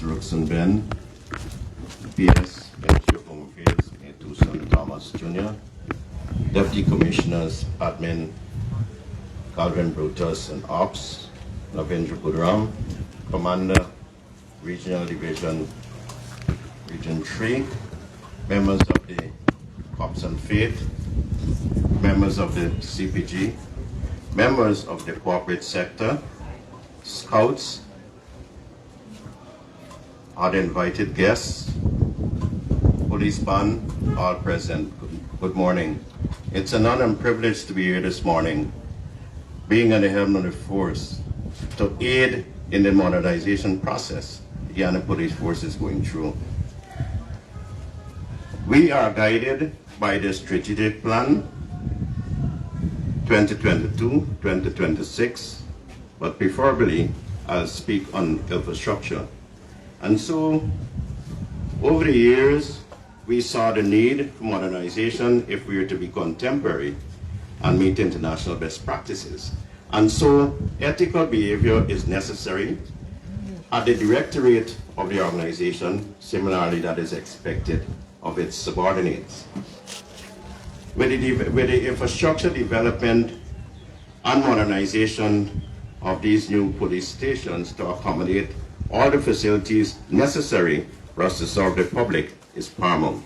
Mr. Ruxon Ben, PS, Ministry of Home Affairs, Tucson Thomas Jr., Deputy Commissioners, Admin, Calvin Brutus and Ops, Lavendra Budram, Commander, Regional Division, Region 3, members of the Cops and Faith, members of the CPG, members of the corporate sector, scouts, other invited guests, police band, all present. Good morning. It's an honor and privilege to be here this morning, being at the helm of the force, to aid in the modernization process the Guyana Police Force is going through. We are guided by the strategic plan 2022-2026, but preferably I'll speak on infrastructure. And so, over the years, we saw the need for modernization if we were to be contemporary and meet international best practices. And so, ethical behavior is necessary at the directorate of the organization, similarly that is expected of its subordinates. With the infrastructure development and modernization of these new police stations to accommodate all the facilities necessary for us to serve the public is paramount.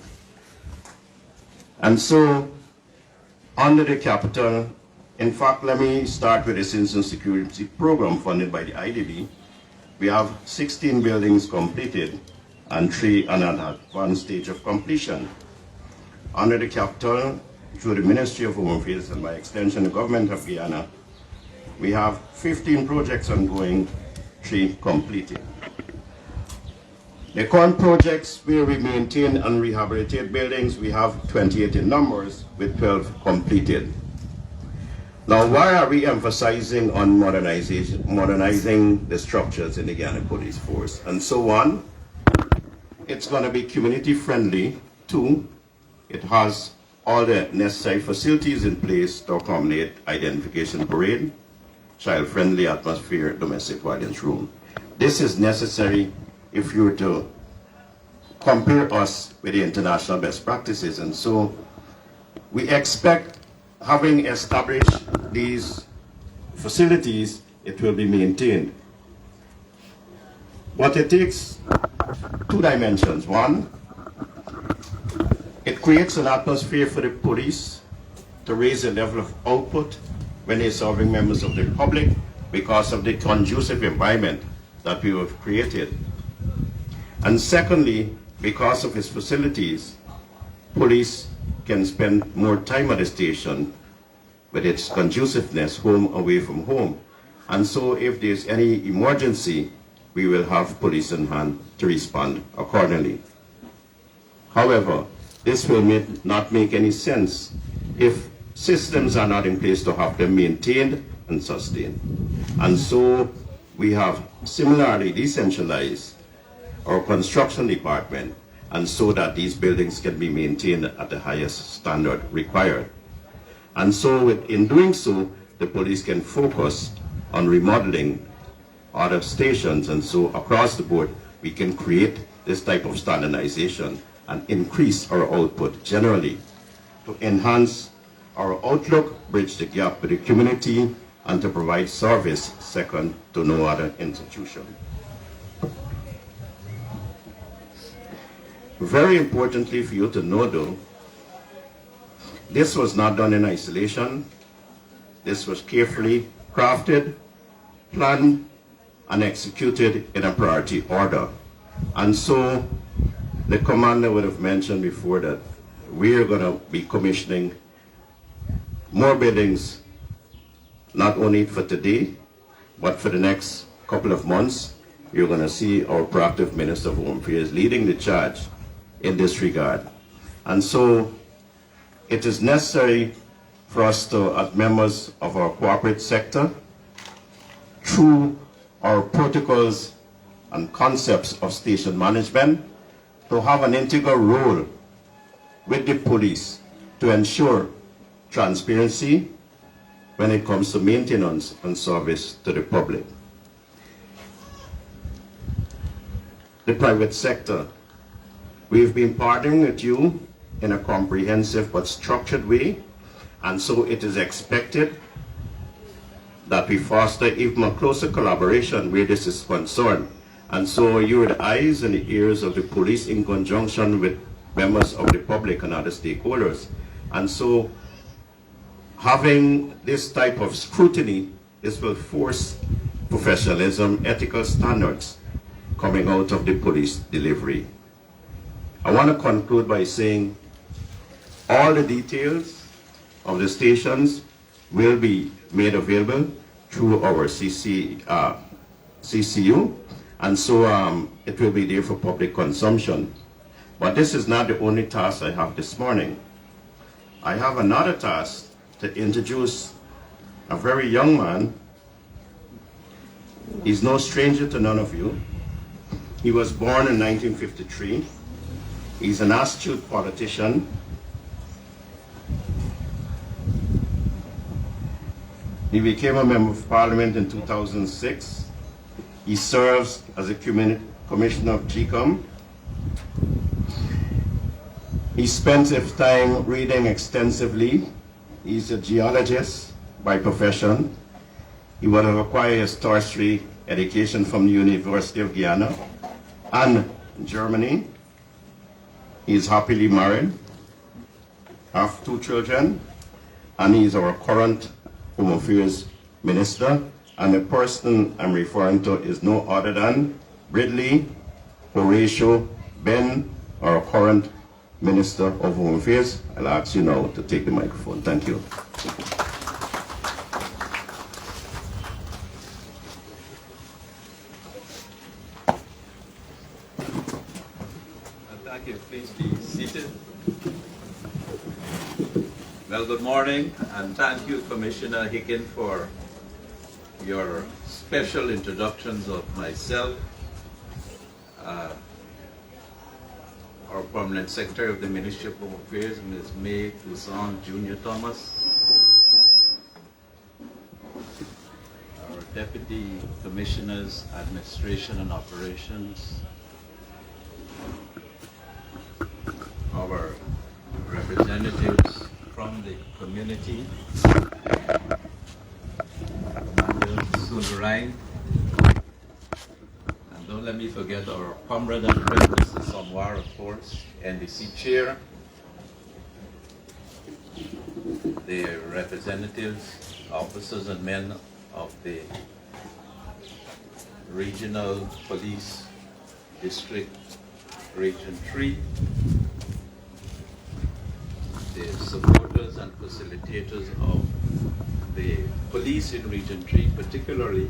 And so, under the capital, in fact, let me start with the Citizen Security Program funded by the IDB. We have 16 buildings completed and 3 on an advanced stage of completion. Under the capital, through the Ministry of Home Affairs and by extension the Government of Guyana, we have 15 projects ongoing, 3 completed. The current projects where we maintain and rehabilitate buildings, we have 28 in numbers with 12 completed. Now, why are we emphasizing on modernizing the structures in the Guyana Police Force? And so on, it's going to be community friendly. 2, it has all the necessary facilities in place to accommodate identification parade, child-friendly atmosphere, domestic violence room. This is necessary if you were to compare us with the international best practices. And so we expect, having established these facilities, it will be maintained. But it takes 2 dimensions. 1, it creates an atmosphere for the police to raise the level of output when they're serving members of the public because of the conducive environment that we have created. And secondly, because of its facilities, police can spend more time at the station with its conduciveness, home away from home. And so if there's any emergency, we will have police in hand to respond accordingly. However, this will not make any sense if systems are not in place to have them maintained and sustained. And so we have similarly decentralized our construction department, and so that these buildings can be maintained at the highest standard required. And so in doing so, the police can focus on remodeling other stations, and so across the board, we can create this type of standardization and increase our output generally to enhance our outlook, bridge the gap with the community, and to provide service second to no other institution. Very importantly for you to know though, this was not done in isolation. This was carefully crafted, planned, and executed in a priority order. And so the commander would have mentioned before that we are going to be commissioning more buildings, not only for today, but for the next couple of months. You're going to see our proactive Minister of Home Affairs leading the charge in this regard. And so it is necessary for us to, as members of our corporate sector, through our protocols and concepts of station management, to have an integral role with the police to ensure transparency when it comes to maintenance and service to the public. the private sector. We've been partnering with you in a comprehensive but structured way, and so it is expected that we foster even a closer collaboration where this is concerned. And so you're the eyes and the ears of the police in conjunction with members of the public and other stakeholders. And so having this type of scrutiny, this will force professionalism, ethical standards coming out of the police delivery. I want to conclude by saying all the details of the stations will be made available through our CCU, and so it will be there for public consumption. But this is not the only task I have this morning. I have another task to introduce a very young man. He's no stranger to none of you. He was born in 1953. He's an astute politician. He became a member of parliament in 2006. He serves as a commissioner of GCOM. He spent his time reading extensively. He's a geologist by profession. He would have acquired his tertiary education from the University of Guyana and Germany. He is happily married, have 2 children, and he is our current Home Affairs Minister. And the person I'm referring to is no other than Ridley Horatio Ben, our current Minister of Home Affairs. I'll ask you now to take the microphone. Thank you. Thank you. Please be seated. Well, good morning, and thank you, Commissioner Hicken, for your special introductions of myself, our Permanent Secretary of the Ministry of Home Affairs, Ms. May Toussaint Jr. Thomas, our Deputy Commissioners, Administration and Operations, our representatives from the community, Commander Sunderine, and don't let me forget our comrade and friend, Mr. Somwar, of course, NDC Chair, the representatives, officers and men of the Regional Police District Region 3, the supporters and facilitators of the police in Region 3 particularly,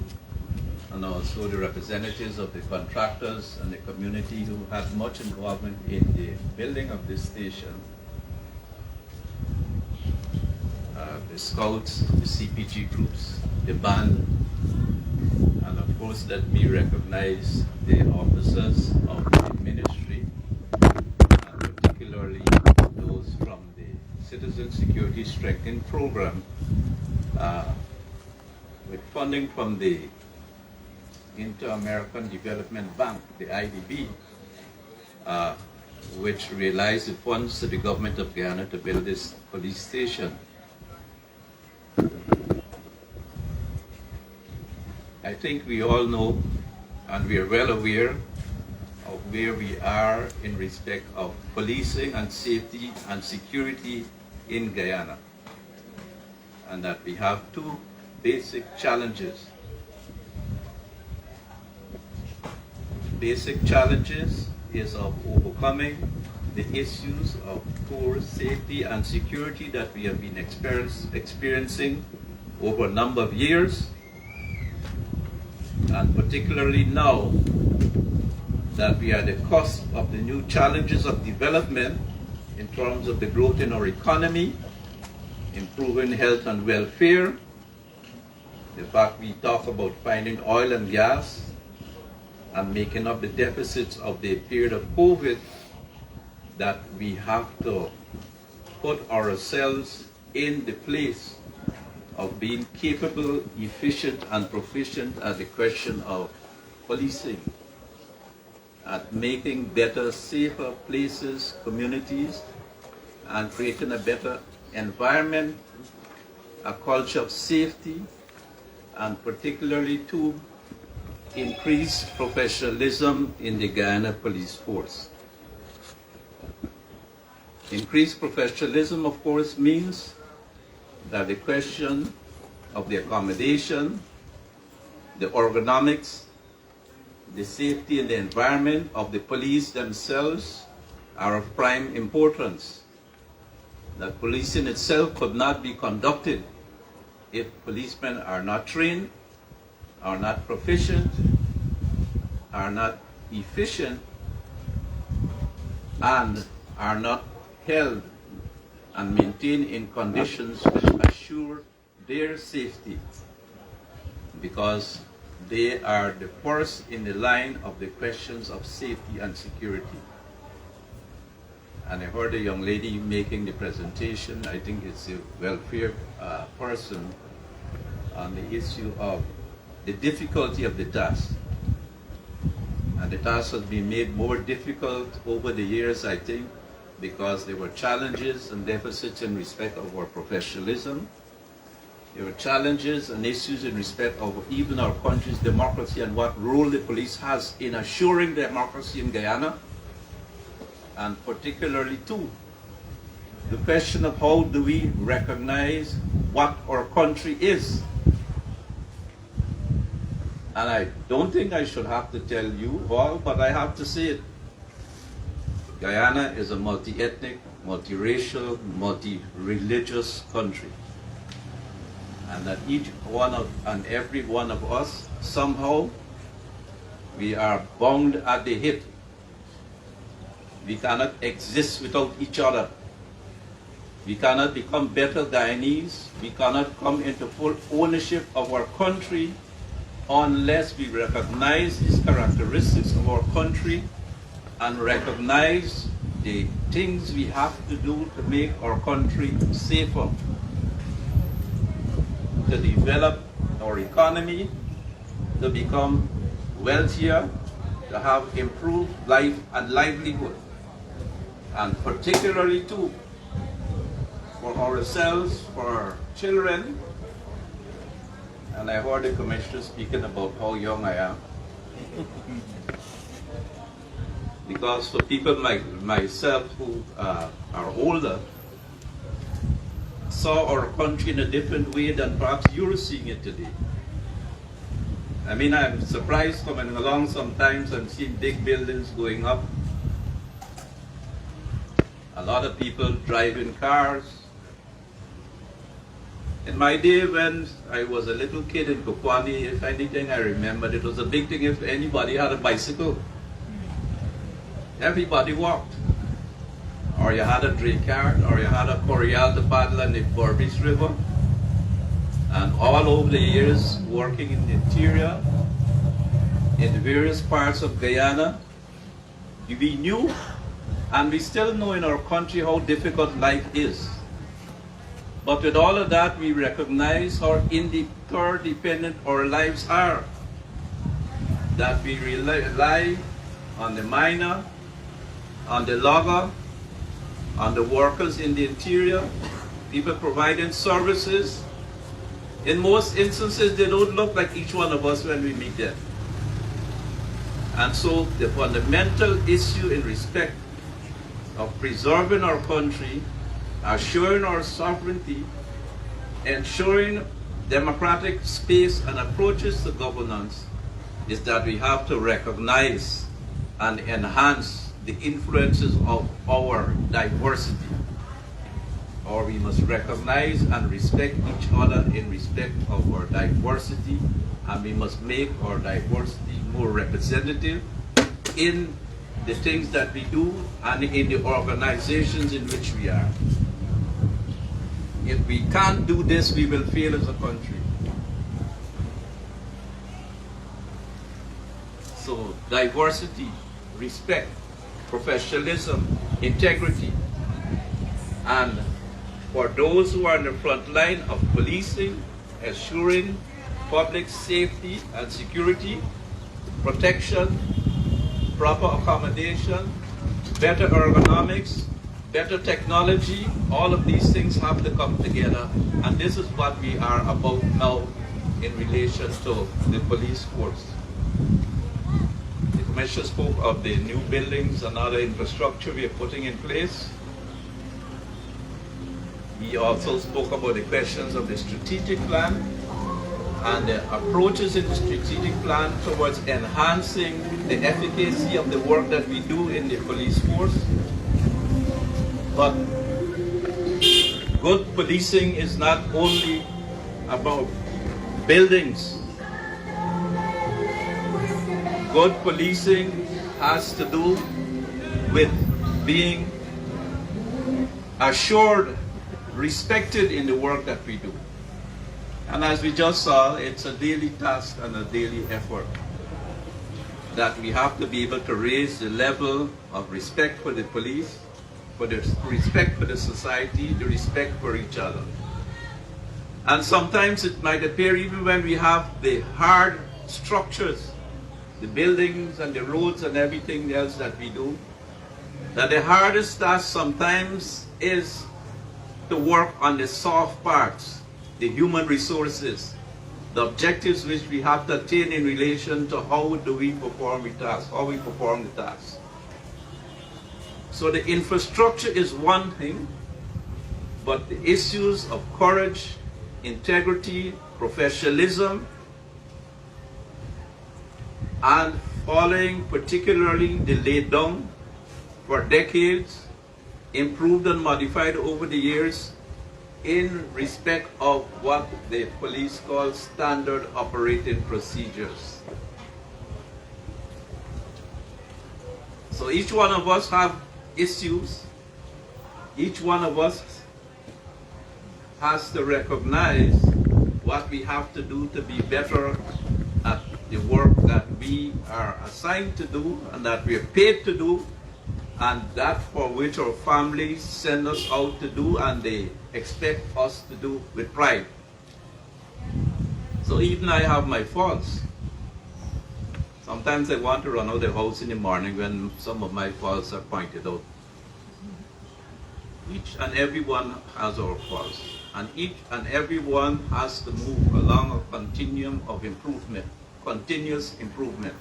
and also the representatives of the contractors and the community who had much involvement in the building of this station, the scouts, the CPG groups, the band, and of course let me recognize the officers of the ministry, and particularly those from Citizen Security Strengthening Program with funding from the Inter-American Development Bank, the IDB, which realized the funds to the government of Guyana to build this police station. I think we all know and we are well aware of where we are in respect of policing and safety and security in Guyana, and that we have 2 basic challenges. Basic challenges is of overcoming the issues of poor safety and security that we have been experiencing over a number of years, and particularly now that we are at the cusp of the new challenges of development in terms of the growth in our economy, improving health and welfare. In fact, we talk about finding oil and gas and making up the deficits of the period of COVID, that we have to put ourselves in the place of being capable, efficient, and proficient at the question of policing. at making better, safer places, communities, and creating a better environment, a culture of safety, and particularly to increase professionalism in the Guyana Police Force. Increased professionalism, of course, means that the question of the accommodation, the ergonomics, the safety and the environment of the police themselves are of prime importance. That policing itself could not be conducted if policemen are not trained, are not proficient, are not efficient, and are not held and maintained in conditions which assure their safety, because they are the first in the line of the questions of safety and security. And I heard a young lady making the presentation, I think it's a welfare person, on the issue of the difficulty of the task. And the task has been made more difficult over the years, I think, because there were challenges and deficits in respect of our professionalism. There were challenges and issues in respect of even our country's democracy and what role the police has in assuring democracy in Guyana. And particularly too, the question of how do we recognize what our country is. And I don't think I should have to tell you all, but I have to say it. Guyana is a multi-ethnic, multi-racial, multi-religious country. And that each one of and every one of us, somehow, we are bound at the hip. We cannot exist without each other. We cannot become better Guyanese. We cannot come into full ownership of our country unless we recognize these characteristics of our country and recognize the things we have to do to make our country safer, to develop our economy, to become wealthier, to have improved life and livelihood, and particularly too for ourselves, for our children. And I heard the commissioner speaking about how young I am. Because for people like myself who are older, saw our country in a different way than perhaps you're seeing it today. I mean, I'm surprised coming along sometimes and seeing big buildings going up. A lot of people driving cars. In my day when I was a little kid in Kokwani, if anything I remembered, it was a big thing if anybody had a bicycle. Everybody walked. Or you had a drink cart, or you had a Corial to paddle on the Burbis River. And all over the years, working in the interior, in the various parts of Guyana, we knew, and we still know in our country how difficult life is. But with all of that, we recognize how interdependent our lives are. That we rely on the miner, on the logger, on the workers in the interior, people providing services. In most instances, they don't look like each one of us when we meet them. And so the fundamental issue in respect of preserving our country, assuring our sovereignty, ensuring democratic space and approaches to governance is that we have to recognize and enhance the influences of our diversity. Or we must recognize and respect each other in respect of our diversity, and we must make our diversity more representative in the things that we do and in the organizations in which we are. If we can't do this, we will fail as a country. So diversity, respect, professionalism, integrity, and for those who are in the front line of policing, assuring public safety and security, protection, proper accommodation, better ergonomics, better technology. All of these things have to come together, and this is what we are about now in relation to the police force. The Commissioner spoke of the new buildings and other infrastructure we are putting in place. He also spoke about the questions of the strategic plan and the approaches in the strategic plan towards enhancing the efficacy of the work that we do in the police force. But good policing is not only about buildings. Good policing has to do with being assured, respected in the work that we do. And as we just saw, it's a daily task and a daily effort that we have to be able to raise the level of respect for the police, for the respect for the society, the respect for each other. And sometimes it might appear, even when we have the hard structures, the buildings and the roads and everything else that we do, that the hardest task sometimes is to work on the soft parts, the human resources, the objectives which we have to attain in relation to how do we perform the task, how we perform the task. So the infrastructure is one thing, but the issues of courage, integrity, professionalism, and following particularly the laid down for decades, improved and modified over the years in respect of what the police call standard operating procedures. So each one of us have issues. Each one of us has to recognize what we have to do to be better at the work that we are assigned to do and that we are paid to do, and that for which our families send us out to do and they expect us to do with pride. So even I have my faults. Sometimes I want to run out of the house in the morning when some of my faults are pointed out. Each and every one has our faults, and each and every one has to move along a continuum of improvement, continuous improvement.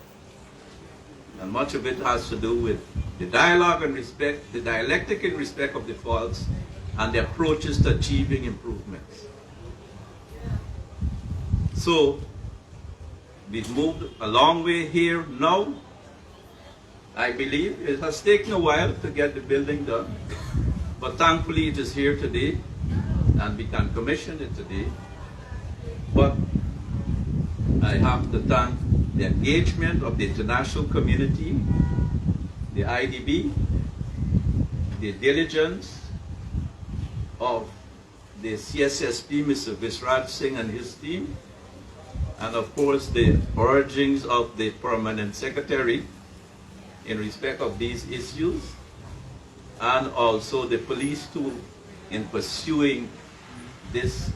And much of it has to do with the dialogue and respect, the dialectic in respect of the faults, and the approaches to achieving improvements. So, we've moved a long way here now. I believe it has taken a while to get the building done, but thankfully it is here today, and we can commission it today. But I have to thank the engagement of the international community, the IDB, the diligence of the CSSP, Mr. Visraj Singh and his team, and of course the urgings of the Permanent Secretary in respect of these issues, and also the police too in pursuing this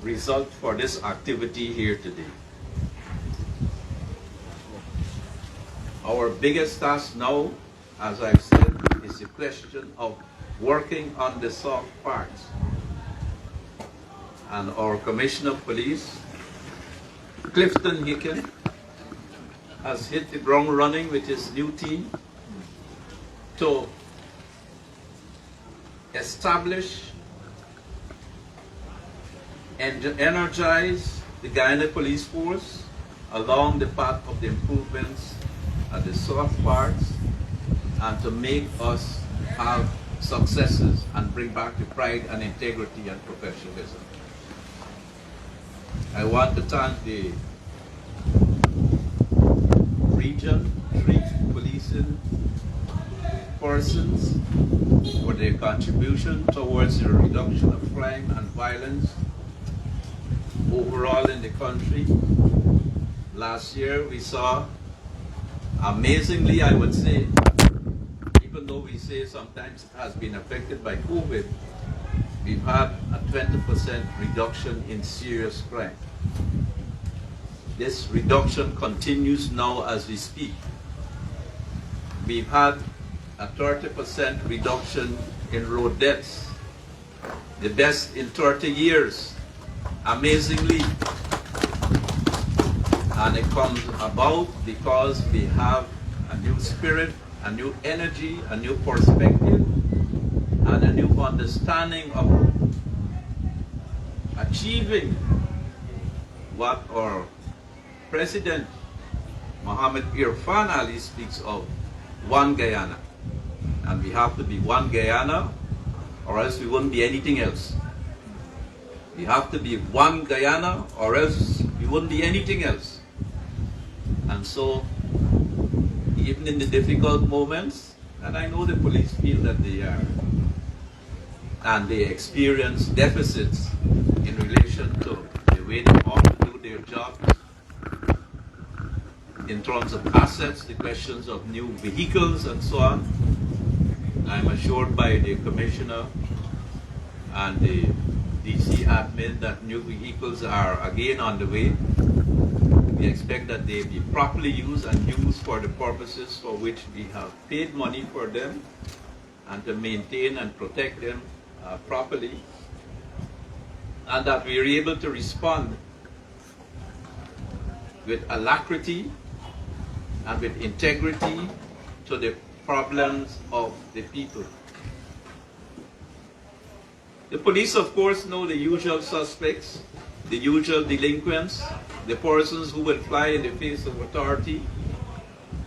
result for this activity here today. Our biggest task now, as I've said, is the question of working on the soft parts. And our Commissioner of Police, Clifton Hicken, has hit the ground running with his new team to establish and energize the Guyana Police Force along the path of the improvements at the soft parts, and to make us have successes and bring back the pride and integrity and professionalism. I want to thank the Region 3 policing persons for their contribution towards the reduction of crime and violence overall in the country. Last year we saw, amazingly I would say, even though we say sometimes it has been affected by COVID, we've had a 20% reduction in serious crime. This reduction continues now as we speak. we've had a 30% reduction in road deaths, the best in 30 years, amazingly. And it comes about because we have a new spirit, a new energy, a new perspective, and a new understanding of achieving what our President Mohammed Irfan Ali speaks of, one Guyana. And we have to be one Guyana, or else we wouldn't be anything else. We have to be one Guyana, or else we wouldn't be anything else. And so, even in the difficult moments, and I know the police feel that they are, and they experience deficits in relation to the way they ought to do their jobs, in terms of assets, the questions of new vehicles and so on. I'm assured by the Commissioner and the DC admin that new vehicles are again on the way. We expect that they be properly used and used for the purposes for which we have paid money for them, and to maintain and protect them properly, and that we are able to respond with alacrity and with integrity to the problems of the people. The police, of course, know the usual suspects, the usual delinquents, the persons who will fly in the face of authority,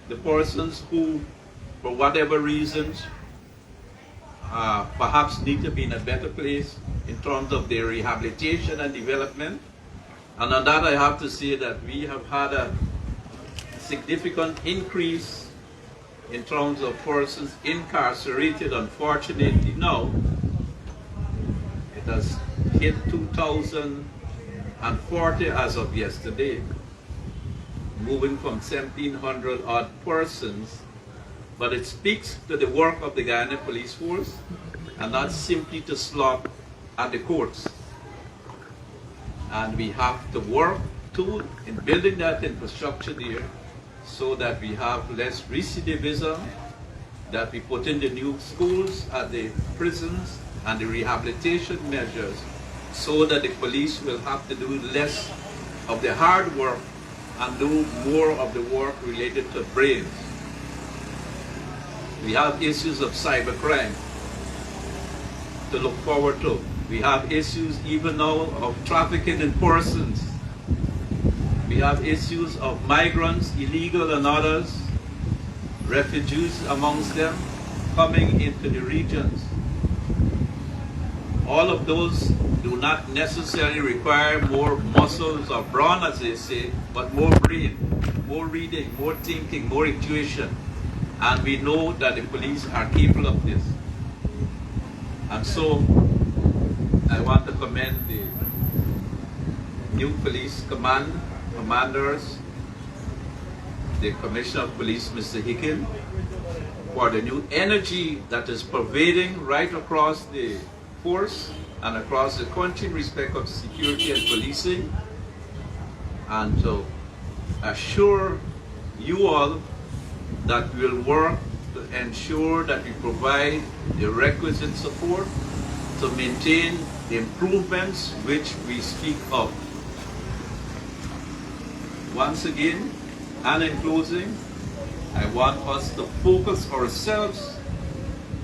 the persons who, for whatever reasons, perhaps need to be in a better place in terms of their rehabilitation and development. And on that I have to say that we have had a significant increase in terms of persons incarcerated. Unfortunately now, it has hit 2,040 as of yesterday, moving from 1,700 odd persons. But it speaks to the work of the Guyana Police Force, and not simply to slot at the courts. And we have to work in building that infrastructure there, so that we have less recidivism, that we put in the new schools at the prisons and the rehabilitation measures, so that the police will have to do less of the hard work and do more of the work related to brains. We have issues of cybercrime to look forward to. We have issues even now of trafficking in persons. We have issues of migrants, illegal and others, refugees amongst them, coming into the regions. All of those do not necessarily require more muscles or brawn, as they say, but more brain, more reading, more thinking, more intuition. And we know that the police are capable of this. And so, I want to commend the new police commanders, the Commissioner of Police, Mr. Hicken, for the new energy that is pervading right across the force and across the country in respect of security and policing, and to assure you all that we will work to ensure that we provide the requisite support to maintain the improvements which we speak of. Once again, and in closing, I want us to focus ourselves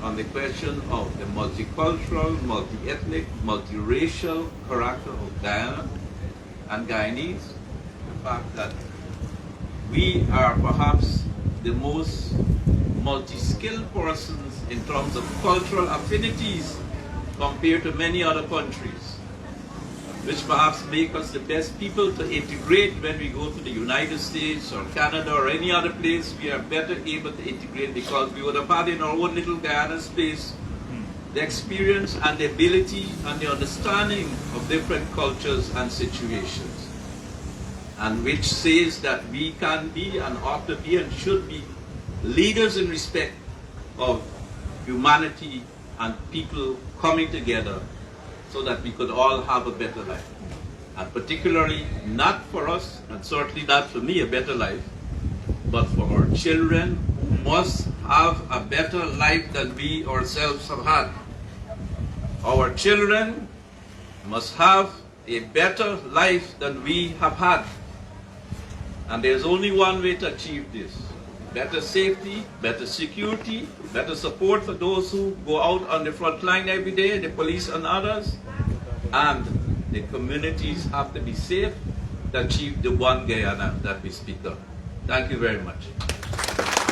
on the question of the multicultural, multi-ethnic, multiracial character of Guyana and Guyanese. The fact that we are perhaps the most multi-skilled persons in terms of cultural affinities compared to many other countries, which perhaps make us the best people to integrate when we go to the United States or Canada or any other place. We are better able to integrate because we would have had in our own little Guyana space the experience and the ability and the understanding of different cultures and situations, and which says that we can be and ought to be and should be leaders in respect of humanity and people coming together so that we could all have a better life. And particularly, not for us, and certainly not for me, a better life, but for our children who must have a better life than we ourselves have had. Our children must have a better life than we have had. And there's only one way to achieve this. Better safety, better security, better support for those who go out on the front line every day, the police and others. And the communities have to be safe to achieve the one Guyana that we speak of. Thank you very much.